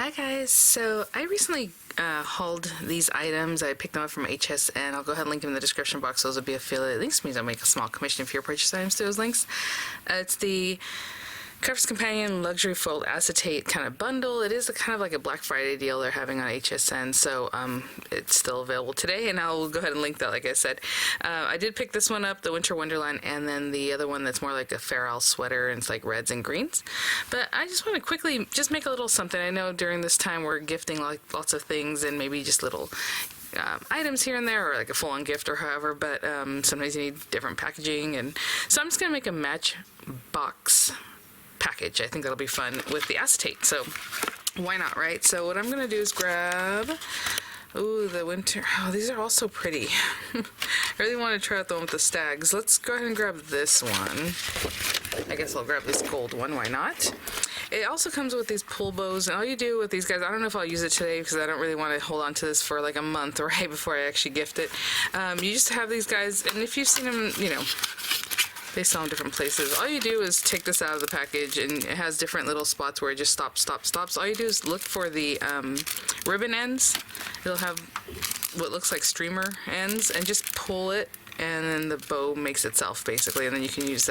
Hi guys, so I recently hauled these items. I picked them up from HSN. I'll go ahead and link them in the description box. Those will be affiliate links. It means I'll make a small commission for your purchase items through those links. It's the Crafter's Companion Luxury Fold Acetate kind of bundle. It is kind of like a Black Friday deal they're having on HSN, so it's still available today, and I'll go ahead and link that like I said. I did pick this one up, the Winter Wonderland, and then the other one that's more like a Fair Isle sweater, and it's like reds and greens. But I just want to quickly just make a little something. I know during this time we're gifting like lots of things and maybe just little items here and there, or like a full-on gift or however, but sometimes you need different packaging, and so I'm just going to make a Matchbox package. I think that'll be fun with the acetate, so why not, right? So what I'm gonna do is grab, ooh, the winter, oh, these are all so pretty. I really want to try out the one with the stags. Let's go ahead and grab this one. I guess I'll grab this gold one, why not? It also comes with these pull bows, and all you do with these guys, I don't know if I'll use it today because I don't really want to hold on to this for like a month right before I actually gift it. You just have these guys, and if you've seen them, you know, they sell in different places. All you do is take this out of the package, and it has different little spots where it just stops. All you do is look for the ribbon ends. It'll have what looks like streamer ends, and just pull it, and then the bow makes itself basically, and then you can use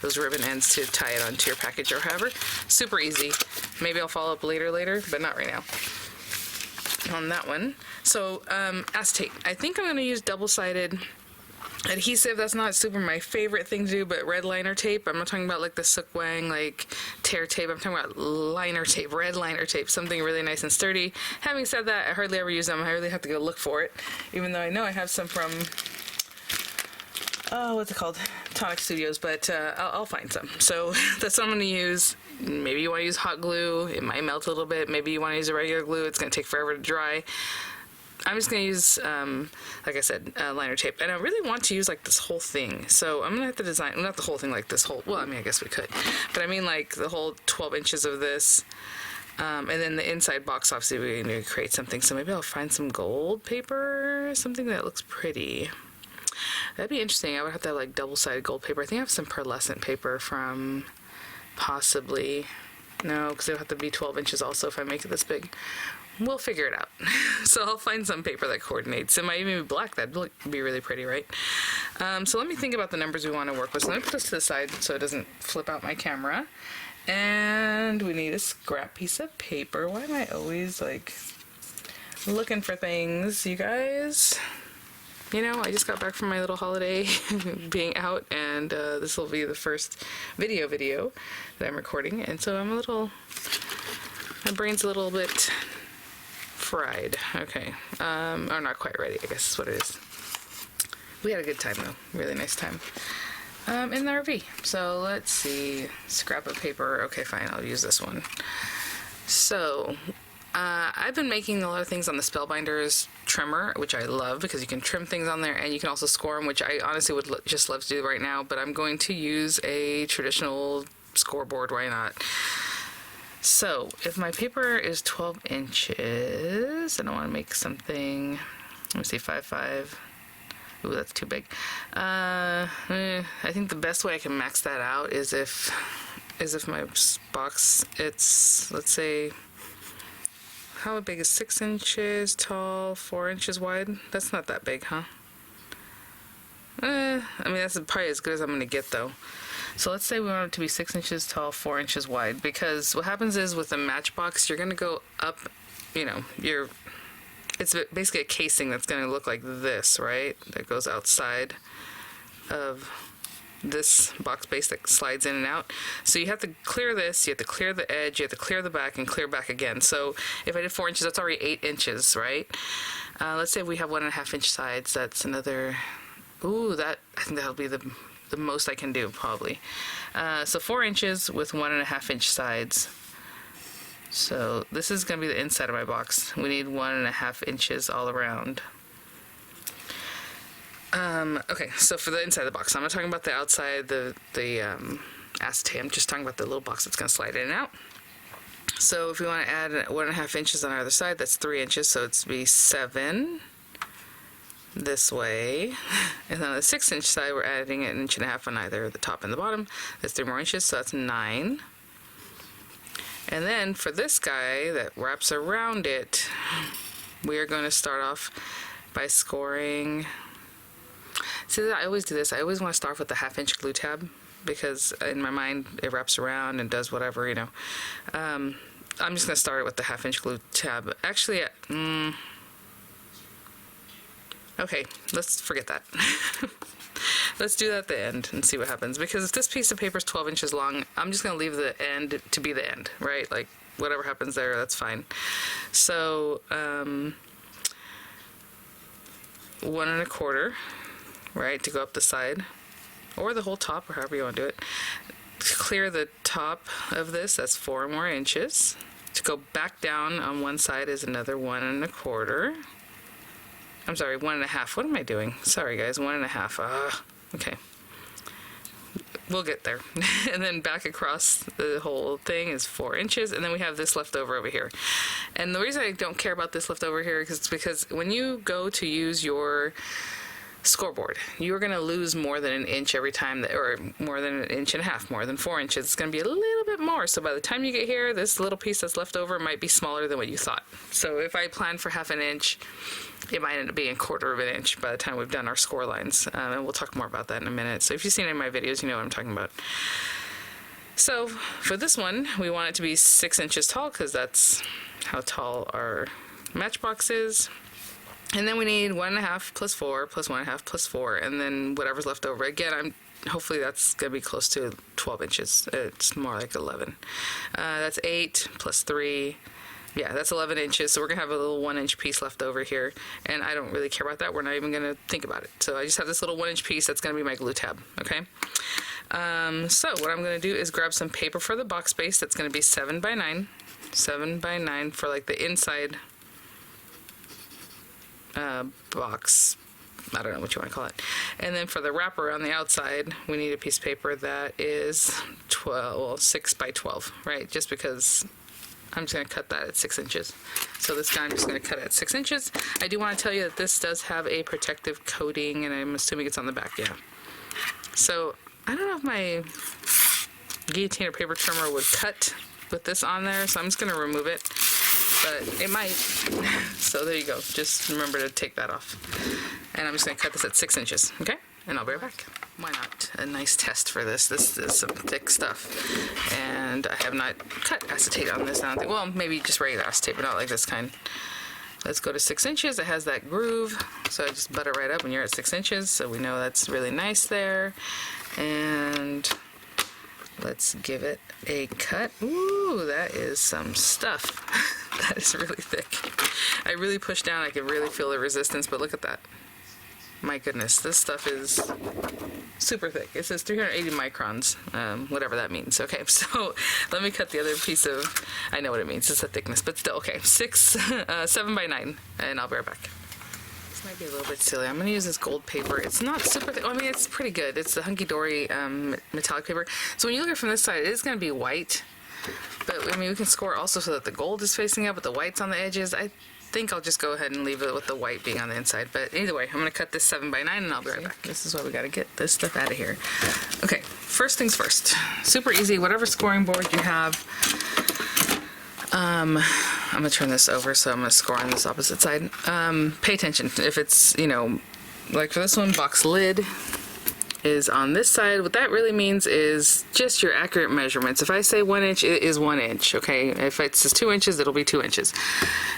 those ribbon ends to tie it onto your package or however. Super easy. Maybe I'll follow up later, but not right now on that one. So acetate. I think I'm going to use double-sided adhesive. That's not super my favorite thing to do, but red liner tape. I'm not talking about like the Sook Wang like tear tape. I'm talking about liner tape, red liner tape, something really nice and sturdy. Having said that, I hardly ever use them. I really have to go look for it, even though I know I have some from what's it called, Tonic Studios, but I'll find some. So that's what I'm going to use. Maybe you want to use hot glue. It might melt a little bit. Maybe you want to use a regular glue. It's going to take forever to dry. I'm just going to use, like I said, liner tape. And I really want to use, like, this whole thing. So I'm going to have to design, not the whole thing, like this whole, well, I mean, I guess we could. But I mean, like, the whole 12 inches of this. And then the inside box, obviously, we're going to create something. So maybe I'll find some gold paper, something that looks pretty. That'd be interesting. I would have to have, like, double-sided gold paper. I think I have some pearlescent paper from possibly, no, because it'll have to be 12 inches also if I make it this big. We'll figure it out. So I'll find some paper that coordinates. It might even be black. That'd be really pretty, right? So let me think about the numbers we want to work with. So let me put this to the side so it doesn't flip out my camera. And we need a scrap piece of paper. Why am I always, like, looking for things, you guys? You know, I just got back from my little holiday being out, and this will be the first video that I'm recording. And so I'm my brain's a little bit fried. Okay. Or not quite ready, I guess is what it is. We had a good time though. Really nice time. In the RV. So let's see. Scrap of paper. Okay, fine. I'll use this one. So, I've been making a lot of things on the Spellbinders trimmer, which I love because you can trim things on there and you can also score them, which I honestly would just love to do right now, but I'm going to use a traditional scoreboard. Why not? So, if my paper is 12 inches, and I want to make something, let me see, 5.5. Ooh, that's too big. I think the best way I can max that out is if my box, it's, let's say, how big is 6 inches tall, 4 inches wide? That's not that big, huh? I mean, that's probably as good as I'm going to get, though. So let's say we want it to be 6 inches tall, 4 inches wide, because what happens is with a Matchbox, you're going to go up, you know, it's basically a casing that's going to look like this, right? That goes outside of this box base that slides in and out. So you have to clear this, you have to clear the edge, you have to clear the back, and clear back again. So if I did 4 inches, that's already 8 inches, right? Let's say we have 1.5 inch sides, that's another, ooh, I think that'll be the most I can do, probably. So 4 inches with 1.5 inch sides. So this is going to be the inside of my box. We need 1.5 inches all around. Okay, so for the inside of the box, I'm not talking about the outside, the acetate. I'm just talking about the little box that's going to slide in and out. So if we want to add 1.5 inches on either side, that's 3 inches, so it's be 7 this way. And then on the 6 inch side, we're adding 1.5 inches on either the top and the bottom. That's 3 more inches, so that's 9. And then for this guy that wraps around it, we are going to start off by scoring. See, I always do this. I always want to start off with the 1/2 inch glue tab, because in my mind it wraps around and does whatever, you know. I'm just going to start it with the 1/2 inch glue tab. Actually, okay, let's forget that. Let's do that at the end and see what happens, because if this piece of paper is 12 inches long, I'm just going to leave the end to be the end, right? Like, whatever happens there, that's fine. So, 1 1/4, right, to go up the side, or the whole top, or however you want to do it. To clear the top of this, that's 4 more inches. To go back down on one side is another 1 1/4. I'm sorry, 1 1/2. What am I doing? Sorry guys, 1 1/2. Okay. We'll get there. And then back across the whole thing is 4 inches, and then we have this left over here. And the reason I don't care about this left over here is because when you go to use your scoreboard, you're going to lose more than 1 inch every time, or more than 1.5 inches, more than 4 inches. It's going to be a little bit more. So by the time you get here, this little piece that's left over might be smaller than what you thought. So if I plan for 1/2 inch, it might end up being 1/4 inch by the time we've done our score lines. And we'll talk more about that in a minute. So if you've seen any of my videos, you know what I'm talking about. So for this one, we want it to be 6 inches tall, because that's how tall our Matchbox is. And then we need 1 1/2 plus 4 plus 1 1/2 plus 4, and then whatever's left over. Again, hopefully that's going to be close to 12 inches. It's more like 11. That's 8 plus 3. Yeah, that's 11 inches. So we're going to have a little 1 inch piece left over here. And I don't really care about that. We're not even going to think about it. So I just have this little 1 inch piece that's going to be my glue tab. Okay. So what I'm going to do is grab some paper for the box base. That's going to be 7 by 9. 7 by 9 for like the inside box, I don't know what you want to call it. And then for the wrapper on the outside, we need a piece of paper that is 6 by 12, right? Just because I'm just going to cut that at 6 inches. So this guy I'm just going to cut at 6 inches. I do want to tell you that this does have a protective coating, and I'm assuming it's on the back, yeah. So I don't know if my guillotine or paper trimmer would cut with this on there, so I'm just going to remove it. But it might. So there you go. Just remember to take that off. And I'm just going to cut this at 6 inches. Okay? And I'll be right back. Why not? A nice test for this. This is some thick stuff. And I have not cut acetate on this. I don't think. Well, maybe just regular acetate, but not like this kind. Let's go to 6 inches. It has that groove. So I just butt it right up when you're at 6 inches. So we know that's really nice there. And let's give it a cut. Ooh, that is some stuff. That is really thick. I really pushed down. I can really feel the resistance, but look at that. My goodness, this stuff is super thick. It says 380 microns, whatever that means. Okay, so let me cut the other piece of, I know what it means. It's a thickness, but still, okay. 7 by 9, and I'll be right back. This might be a little bit silly. I'm going to use this gold paper. It's not super thick. I mean, it's pretty good. It's the Hunky Dory metallic paper. So when you look at it from this side, it is going to be white. But, I mean, we can score also so that the gold is facing up, but the white's on the edges. I think I'll just go ahead and leave it with the white being on the inside. But either way, I'm going to cut this 7 by 9, and I'll be right back. This is why we got to get this stuff out of here. Okay, first things first. Super easy. Whatever scoring board you have. I'm going to turn this over, so I'm going to score on this opposite side. Pay attention. If it's, you know, like for this one, box lid is on this side. What that really means is just your accurate measurements. If I say 1 inch, it is 1 inch, okay? If it says 2 inches, it'll be 2 inches.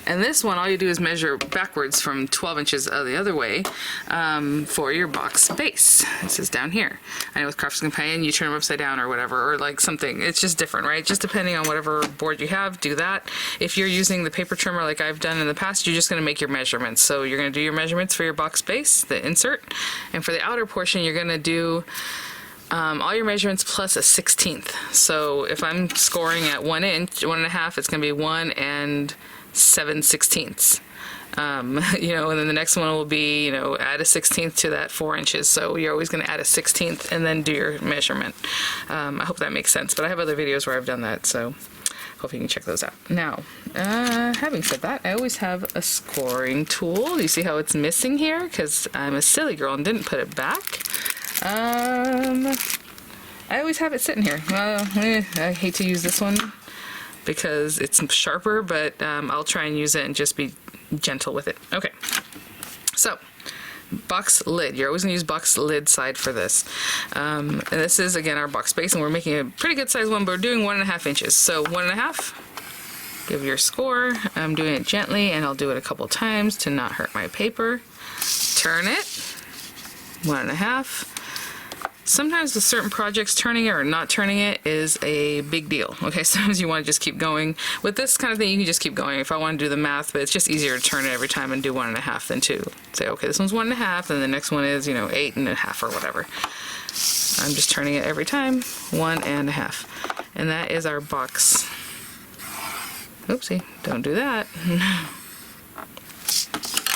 And this one, all you do is measure backwards from 12 inches the other way for your box base. This is down here. I know with Crafter's Companion, you turn them upside down or whatever, or like something. It's just different, right? Just depending on whatever board you have, do that. If you're using the paper trimmer like I've done in the past, you're just going to make your measurements. So you're going to do your measurements for your box base, the insert, and for the outer portion, you're going to do all your measurements plus a 1/16. So if I'm scoring at 1 inch, 1 1/2, it's going to be 1 7/16. You know, and then the next one will be, you know, add a 1/16 to that 4 inches. So you're always going to add a 1/16 and then do your measurement. I hope that makes sense. But I have other videos where I've done that, so hope you can check those out. Now, having said that, I always have a scoring tool. You see how it's missing here? Because I'm a silly girl and didn't put it back. I always have it sitting here. I hate to use this one because it's sharper, but I'll try and use it and just be gentle with it. Okay, so box lid. You're always going to use box lid side for this. And this is, again, our box base, and we're making a pretty good size one, but we're doing 1.5 inches. So 1.5, give your score. I'm doing it gently, and I'll do it a couple times to not hurt my paper. Turn it, 1.5. Sometimes with certain projects, turning it or not turning it is a big deal. Okay, sometimes you want to just keep going. With this kind of thing, you can just keep going. If I want to do the math, but it's just easier to turn it every time and do 1.5 than to say, okay, this one's 1.5, and the next one is, 8.5 or whatever. I'm just turning it every time, 1.5. And that is our box. Oopsie, don't do that.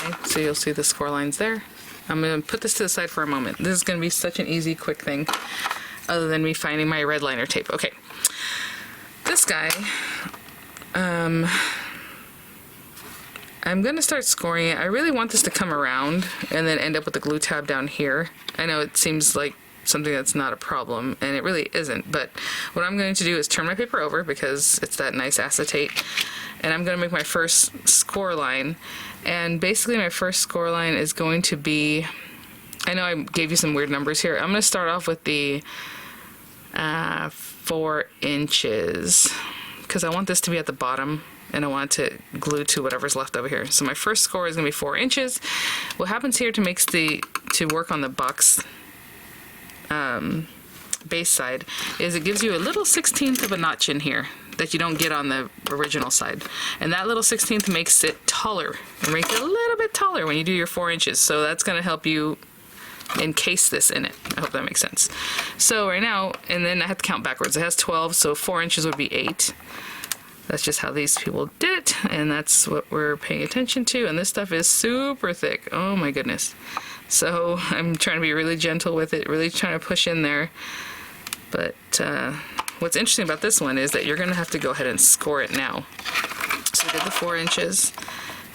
Okay, so you'll see the score lines there. I'm going to put this to the side for a moment. This is going to be such an easy, quick thing, other than me finding my red liner tape. Okay, this guy, I'm going to start scoring it. I really want this to come around and then end up with the glue tab down here. I know it seems like something that's not a problem, and it really isn't, but what I'm going to do is turn my paper over because it's that nice acetate, and I'm going to make my first score line. And basically my first score line is going to be, I know I gave you some weird numbers here. I'm going to start off with the 4 inches because I want this to be at the bottom and I want to glue to whatever's left over here. So my first score is going to be 4 inches. What happens here to work on the box base side is it gives you a little 1/16 of a notch in here that you don't get on the original side, and that little 1/16 makes it taller and make it a little bit taller when you do your 4 inches. So that's going to help you encase this in it. I hope that makes sense. So right now, and then I have to count backwards. It has 12, so 4 inches would be 8. That's just how these people did it, and that's what we're paying attention to. And this stuff is super thick. Oh my goodness. So I'm trying to be really gentle with it, really trying to push in there. But what's interesting about this one is that you're going to have to go ahead and score it now. So we did the 4 inches,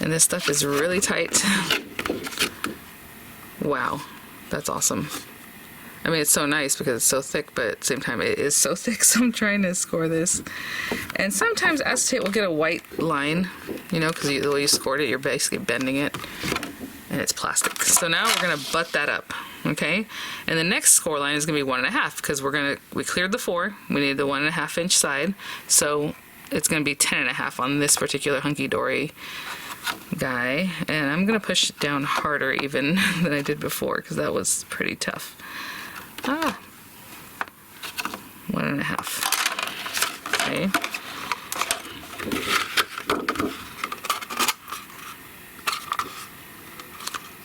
and this stuff is really tight. Wow, that's awesome. I mean, it's so nice because it's so thick, but at the same time, it is so thick, so I'm trying to score this. And sometimes acetate will get a white line, because the way you scored it, you're basically bending it, and it's plastic. So now we're going to butt that up. Okay, and the next score line is going to be 1.5 because we cleared the 4. We need the 1.5 inch side, so it's going to be 10.5 on this particular hunky-dory guy. And I'm going to push it down harder even than I did before because that was pretty tough. 1.5. Okay.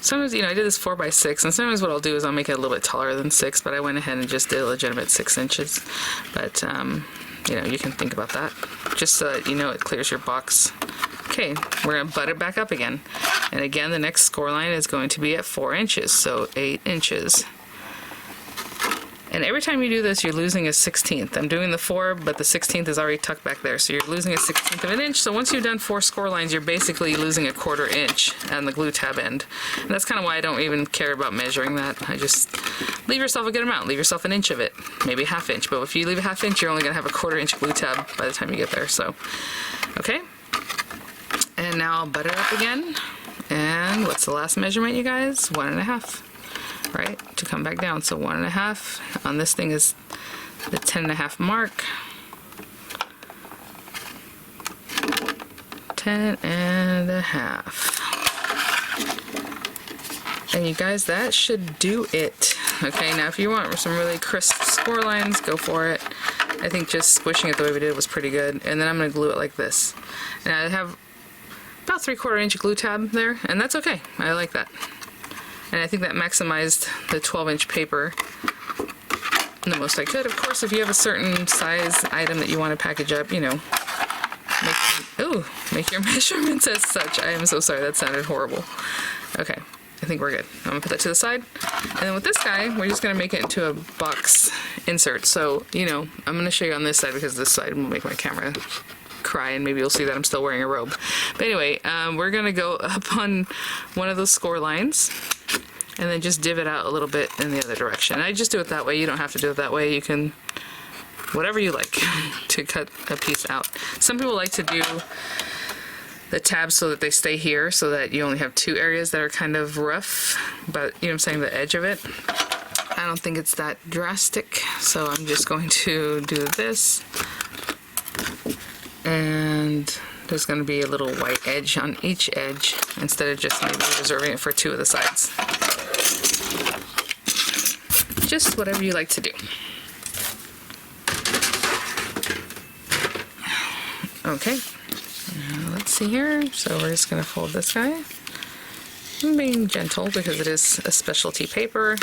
Sometimes, I did this 4x6, and sometimes what I'll do is I'll make it a little bit taller than 6, but I went ahead and just did a legitimate 6 inches. But, you can think about that, just so that it clears your box. Okay, we're going to butt it back up again. And again, the next score line is going to be at 4 inches, so 8 inches. And every time you do this, you're losing a 1/16. I'm doing the 4, but the 1/16 is already tucked back there, so you're losing a 1/16 of an inch. So once you've done 4 score lines, you're basically losing a 1/4 inch on the glue tab end. And that's kind of why I don't even care about measuring that. I just leave yourself a good amount. Leave yourself an inch of it, maybe 1/2 inch. But if you leave a 1/2 inch, you're only going to have a 1/4 inch glue tab by the time you get there. So, okay. And now I'll butt it up again. And what's the last measurement, you guys? 1.5. Right, to come back down. So 1.5 on this thing is the 10.5 mark. 10.5. And you guys, that should do it. Okay, now if you want some really crisp score lines, go for it. I think just squishing it the way we did was pretty good. And then I'm going to glue it like this. And I have about 3/4 inch glue tab there, and that's okay. I like that. And I think that maximized the 12-inch paper the most I could. Of course, if you have a certain size item that you want to package up, make your measurements as such. I am so sorry, that sounded horrible. Okay, I think we're good. I'm going to put that to the side. And then with this guy, we're just going to make it into a box insert. So, I'm going to show you on this side because this side will make my camera cry, and maybe you'll see that I'm still wearing a robe. But anyway, we're going to go up on one of those score lines and then just divot out a little bit in the other direction. I just do it that way. You don't have to do it that way. You can whatever you like to cut a piece out. Some people like to do the tabs so that they stay here, so that you only have two areas that are kind of rough, but you know what I'm saying, the edge of it. I don't think it's that drastic, so I'm just going to do this, and there's going to be a little white edge on each edge instead of just maybe reserving it for two of the sides. Just whatever you like to do. Okay, let's see here. So we're just going to fold this guy. I'm being gentle because it is a specialty paper.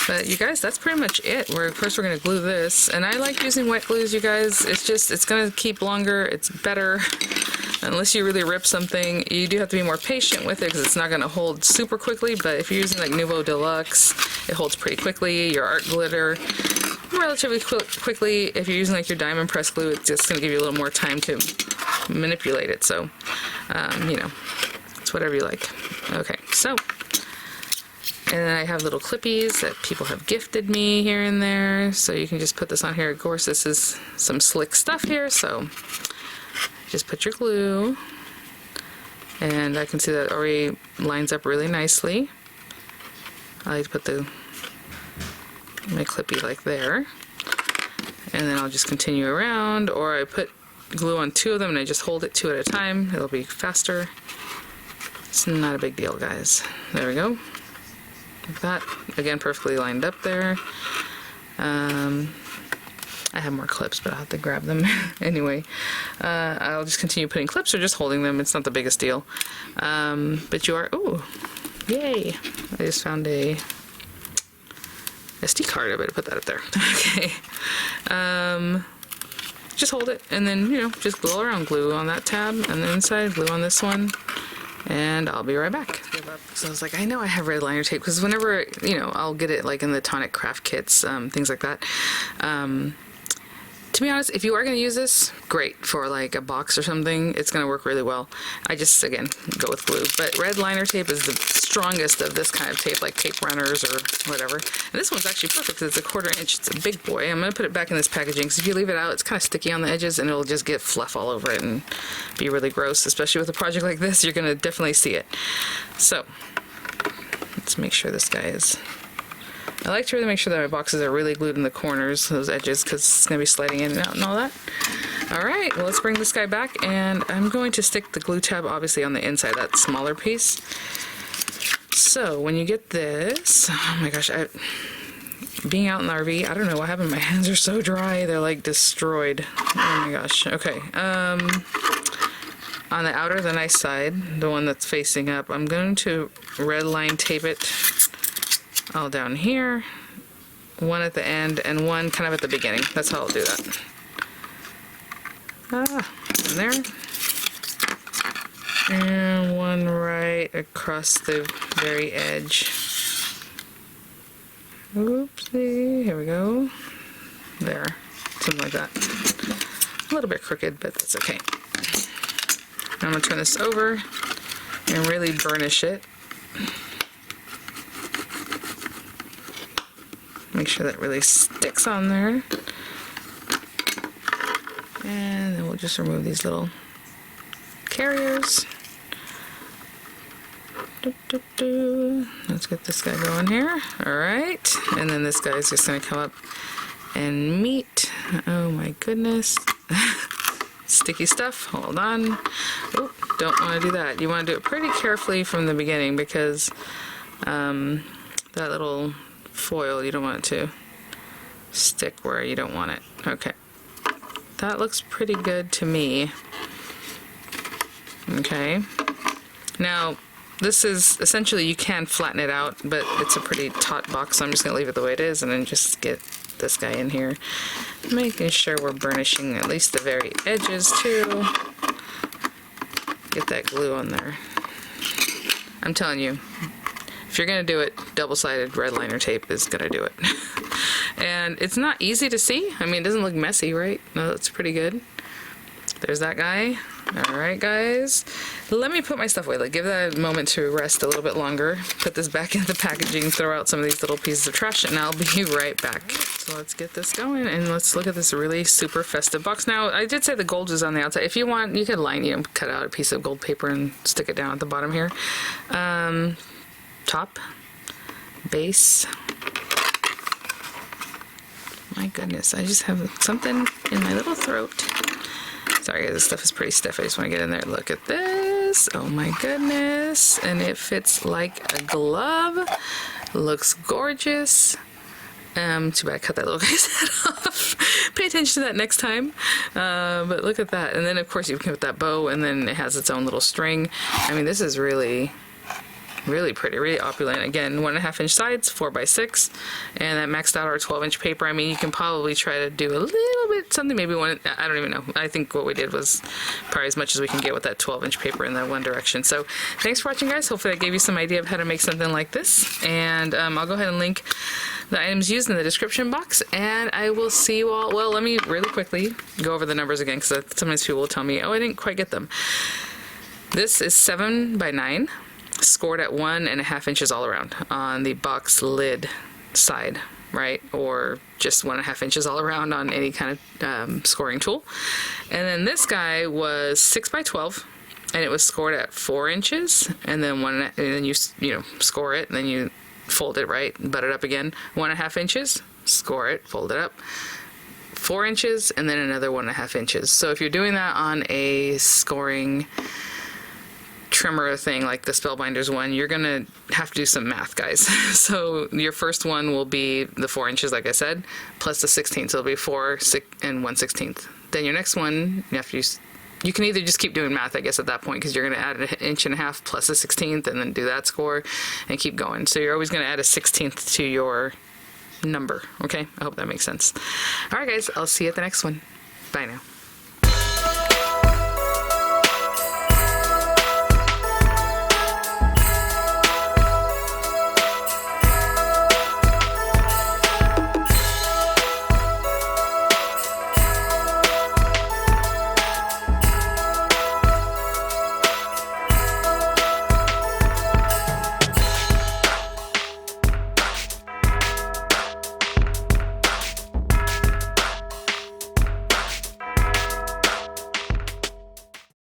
But you guys, that's pretty much it. Of course we're going to glue this. And I like using wet glues, you guys. It's going to keep longer. It's better. Unless you really rip something, you do have to be more patient with it because it's not going to hold super quickly. But if you're using like Nuvo Deluxe, it holds pretty quickly. Your art glitter, relatively quickly. If you're using like your diamond press glue, it's just going to give you a little more time to manipulate it. So, you know, it's whatever you like. Okay, so. And then I have little clippies that people have gifted me here and there. So you can just put this on here. Of course, this is some slick stuff here. So just put your glue. And I can see that already lines up really nicely. I like to put my clippy like there. And then I'll just continue around. Or I put glue on two of them and I just hold it two at a time. It'll be faster. It's not a big deal, guys. There we go. Like that. Again, perfectly lined up there. I have more clips, but I'll have to grab them anyway. I'll just continue putting clips or just holding them. It's not the biggest deal. But you are, ooh, yay. I just found a SD card. I better put that up there. Okay. Just hold it and then, you know, just glue around. Glue on that tab and the inside, glue on this one. And I'll be right back. So I was like, I know I have red liner tape because whenever, you know, I'll get it like in the tonic craft kits, things like that. To be honest, if you are going to use this, great for like a box or something. It's going to work really well. I just, again, go with glue. But red liner tape is the strongest of this kind of tape, like tape runners or whatever. And this one's actually perfect because it's a 1/4 inch. It's a big boy. I'm going to put it back in this packaging because if you leave it out, it's kind of sticky on the edges and it'll just get fluff all over it and be really gross. Especially with a project like this, you're going to definitely see it. So let's make sure this guy is... I like to really make sure that my boxes are really glued in the corners, those edges, because it's going to be sliding in and out and all that. Alright, well, let's bring this guy back, and I'm going to stick the glue tab obviously on the inside, that smaller piece. So, when you get this, oh my gosh, being out in the RV, I don't know what happened, my hands are so dry, they're like destroyed. Oh my gosh, okay. On the outer, the nice side, the one that's facing up, I'm going to red line tape it all down here, one at the end and one kind of at the beginning. That's how I'll do that. And there. And one right across the very edge. Oopsie, here we go. There, something like that. A little bit crooked, but that's okay. Now I'm gonna turn this over and really burnish it. Make sure that really sticks on there. And then we'll just remove these little carriers. Let's get this guy going here. Alright. And then this guy is just going to come up and meet. Oh my goodness. Sticky stuff. Hold on. Oh, don't want to do that. You want to do it pretty carefully from the beginning because that little foil, you don't want it to stick where you don't want it. Okay. That looks pretty good to me. Okay. Now, this is essentially, you can flatten it out, but it's a pretty taut box, so I'm just going to leave it the way it is and then just get this guy in here. Making sure we're burnishing at least the very edges too. Get that glue on there. I'm telling you, if you're going to do it, double-sided red liner tape is going to do it. And it's not easy to see. I mean, it doesn't look messy, right? No, that's pretty good. There's that guy. All right, guys, let me put my stuff away. Like, give that a moment to rest a little bit longer. Put this back into the packaging, throw out some of these little pieces of trash, and I'll be right back. So let's get this going, and let's look at this really super festive box. Now, I did say the gold is on the outside. If you want, you could cut out a piece of gold paper and stick it down at the bottom here. Top, base. My goodness, I just have something in my little throat. Sorry guys, this stuff is pretty stiff. I just want to get in there. Look at this. Oh my goodness. And it fits like a glove. Looks gorgeous. Too bad I cut that little guy's head off. Pay attention to that next time. But look at that. And then of course you can put that bow, and then it has its own little string. I mean, this is really pretty, really opulent. Again, 1.5 inch sides, 4x6, and that maxed out our 12-inch paper. I mean, you can probably try to do a little bit something, maybe one, I don't even know. I think what we did was probably as much as we can get with that 12-inch paper in that one direction. So thanks for watching, guys. Hopefully that gave you some idea of how to make something like this. And I'll go ahead and link the items used in the description box, and I will see you all. Well, let me really quickly go over the numbers again, because sometimes people will tell me, oh, I didn't quite get them. This is 7x9. Scored at 1.5 inches all around on the box lid side, right? Or just 1.5 inches all around on any kind of scoring tool. And then this guy was 6x12, and it was scored at 4 inches. And then you score it, and then you fold it, right? Butt it up again. 1.5 inches, score it, fold it up. 4 inches, and then another 1.5 inches. So if you're doing that on a scoring trimmer thing like the Spellbinders one, you're gonna have to do some math, guys. So your first one will be the 4 inches, like I said, plus the 16th. So it'll be 4, 6, and 1/16. Then your next one, you have to use. You can either just keep doing math, I guess, at that point, because you're going to add 1.5 inches plus a 16th, and then do that score, and keep going. So you're always going to add a 16th to your number. Okay, I hope that makes sense. All right, guys, I'll see you at the next one. Bye now.